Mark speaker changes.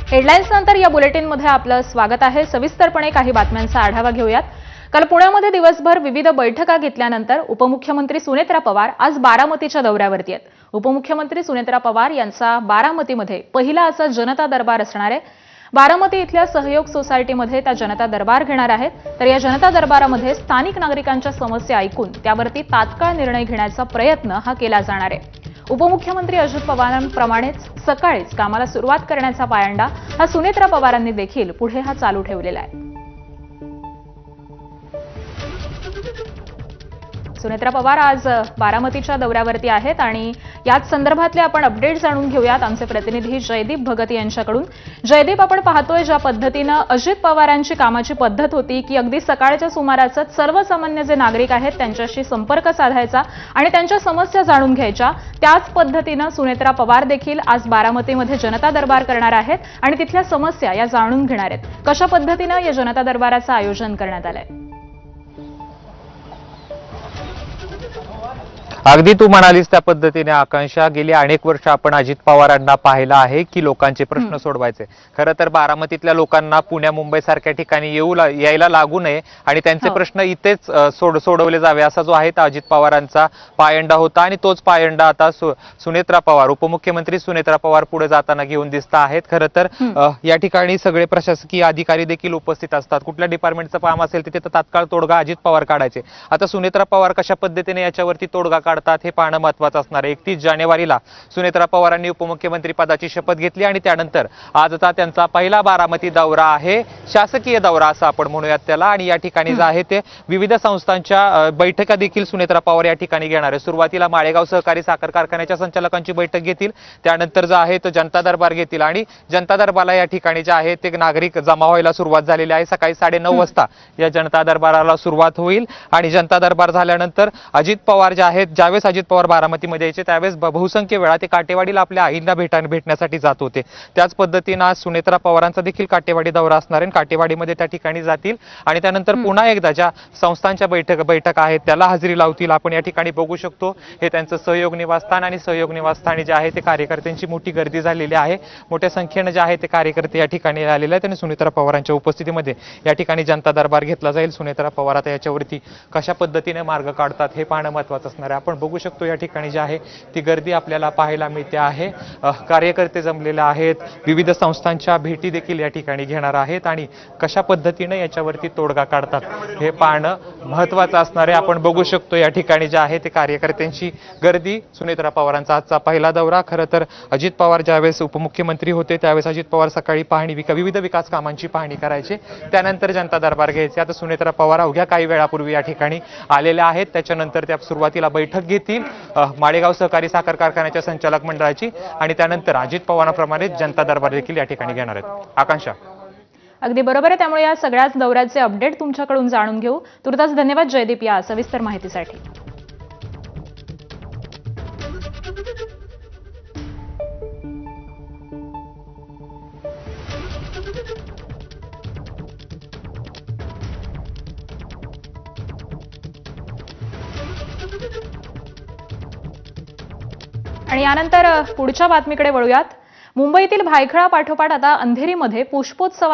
Speaker 1: Headlines नंतर या बुलेटिनमध्ये आपलं स्वागत आहे। सविस्तरपणे काही बातम्यांचा आढावा घेऊयात। काल पुण्यामध्ये दिवसभर विविध बैठका घेतल्यानंतर उपमुख्यमंत्री सुनेत्रा पवार आज बारामतीच्या दौऱ्यावरती आहेत। उपमुख्यमंत्री सुनेत्रा पवार यांचा बारामतीमध्ये पहिला असा जनता दरबार असणार आहे। बारामती इथल्या सहयोग सोसायटीमध्ये त्या जनता दरबार घेणार आहेत। तर या जनता दरबारामध्ये स्थानिक नागरिकांच्या समस्या ऐकून त्यावरती तात्काळ निर्णय घेण्याचा प्रयत्न हा केला जाणार आहे। उपमुख्यमंत्री अजित पवारांप्रमाणेच सकाळीच कामाला सुरुवात करण्याचा पायंडा हा सुनेत्रा पवारांनी देखील पुढे हा चालू ठेवलेला आहे। सुनेत्रा पवार आज बारामतीच्या दौऱ्यावरती आहेत आणि याच संदर्भातले आपण अपडेट जाणून घेऊयात आमचे प्रतिनिधी जयदीप भगत यांच्याकडून। जयदीप, आपण पाहतोय ज्या पद्धतीनं अजित पवारांची कामाची पद्धत होती की अगदी सकाळच्या सुमारास सर्वसामान्य जे नागरिक आहेत त्यांच्याशी संपर्क साधायचा आणि त्यांच्या समस्या जाणून घ्यायच्या, त्याच पद्धतीनं सुनेत्रा पवार देखील आज बारामतीमध्ये जनता दरबार करणार आहेत आणि तिथल्या समस्या या जाणून घेणार आहेत। कशा पद्धतीनं या जनता दरबाराचं आयोजन करण्यात आलंय?
Speaker 2: अगदी तू म्हणालीस त्या पद्धतीने आकांक्षा, गेली अनेक वर्ष आपण अजित पवारांना पाहिलं आहे की लोकांचे प्रश्न सोडवायचे। खरं तर बारामतीतल्या लोकांना पुण्या मुंबई सारख्या ठिकाणी यायला लागू नये आणि त्यांचे प्रश्न इथेच सोडवले जावे असा जो आहे अजित पवारांचा पायंडा होता आणि तोच पायंडा आता सुनेत्रा पवार, उपमुख्यमंत्री सुनेत्रा पवार पुढे जाताना घेऊन दिसत आहेत। खरं तर या ठिकाणी सगळे प्रशासकीय अधिकारी देखील उपस्थित असतात। कुठल्या डिपार्टमेंटचं काम असेल तिथे तात्काळ तोडगा अजित पवार काढायचे। आता सुनेत्रा पवार कशा पद्धतीने याच्यावरती तोडगा हे पाहणं महत्त्वाचं असणार आहे। 31 जानेवारीला सुनेत्रा पवारांनी उपमुख्यमंत्री पदाची शपथ घेतली आणि त्यानंतर आजचा त्यांचा पहिला बारामती दौरा आहे, शासकीय दौरा असं आपण म्हणूयात त्याला। आणि या ठिकाणी जे आहे ते विविध संस्थांच्या बैठका देखील सुनेत्रा पवार या ठिकाणी घेणार आहे। सुरुवातीला माळेगाव सहकारी साखर कारखान्याच्या संचालकांची बैठक घेतील, त्यानंतर जे आहे तो जनता दरबार घेतील आणि जनता दरबारला या ठिकाणी जे आहे ते नागरिक जमा व्हायला सुरुवात झालेली आहे। सकाळी 9:30 वाजता या जनता दरबाराला सुरुवात होईल आणि जनता दरबार झाल्यानंतर अजित पवार जे आहेत, ज्यावेळेस अजित पवार बारामतीमध्ये यायचे त्यावेळेस बहुसंख्य वेळा ते काटेवाडीला आपल्या आईला भेटण्यासाठी जात होते। त्याच पद्धतीने आज सुनेत्रा पवारांचा देखील काटेवाडी दौरा असणार आहे। काटेवाडीमध्ये त्या ठिकाणी जातील आणि त्यानंतर पुन्हा एकदा ज्या संस्थांच्या बैठका आहेत त्याला हजेरी लावतील। आपण या ठिकाणी बघू शकतो हे त्यांचं सहयोग निवासस्थान आणि सहयोग निवासस्थानी जे आहे ते कार्यकर्त्यांची मोठी गर्दी झालेली आहे। मोठ्या संख्येने जे आहे ते कार्यकर्ते या ठिकाणी आलेले आहेत आणि सुनेत्रा पवारांच्या उपस्थितीमध्ये या ठिकाणी जनता दरबार घेतला जाईल। सुनेत्रा पवार आता याच्यावरती कशा पद्धतीने मार्ग काढतात हे पाहणं महत्त्वाचं असणार आहे। आपण बघू शकतो या ठिकाणी जी आहे ती गर्दी आपल्याला पाहायला मिळते आहे। कार्यकर्ते जमलेले आहेत, विविध संस्थांच्या भेटी देखील या ठिकाणी घेणार आहेत आणि कशा पद्धतीने याच्यावरती तोडगा काढतात हे पाहणं महत्त्वाचं असणार आहे। आपण बघू शकतो या ठिकाणी जे आहे ते कार्यकर्त्यांची गर्दी। सुनेत्रा पवारांचा आजचा पहिला दौरा। खरं तर अजित पवार ज्यावेळेस उपमुख्यमंत्री होते त्यावेळेस अजित पवार सकाळी विविध विकास कामांची पाहणी करायचे, त्यानंतर जनता दरबार घ्यायचे। आता सुनेत्रा पवार अवघ्या काही वेळापूर्वी या ठिकाणी आलेल्या आहेत, त्याच्यानंतर त्या सुरुवातीला बैठक घेतील माळेगाव सहकारी साखर कारखान्याच्या संचालक मंडळाची आणि त्यानंतर अजित पवारांप्रमाणे जनता दरबार देखील या ठिकाणी घेणार आहेत। आकांक्षा,
Speaker 1: अगदी बरोबर आहे। त्यामुळे या सगळ्याच दौऱ्याचे अपडेट तुमच्याकडून जाणून घेऊ। तुर्तास धन्यवाद जयदीप या सविस्तर माहितीसाठी। आणि यानंतर पुढच्या बातमीकडे वळूयात। मुंबईतील भायखळा पाठोपाठ आता अंधेरीमध्ये पुष्पोत्सवाला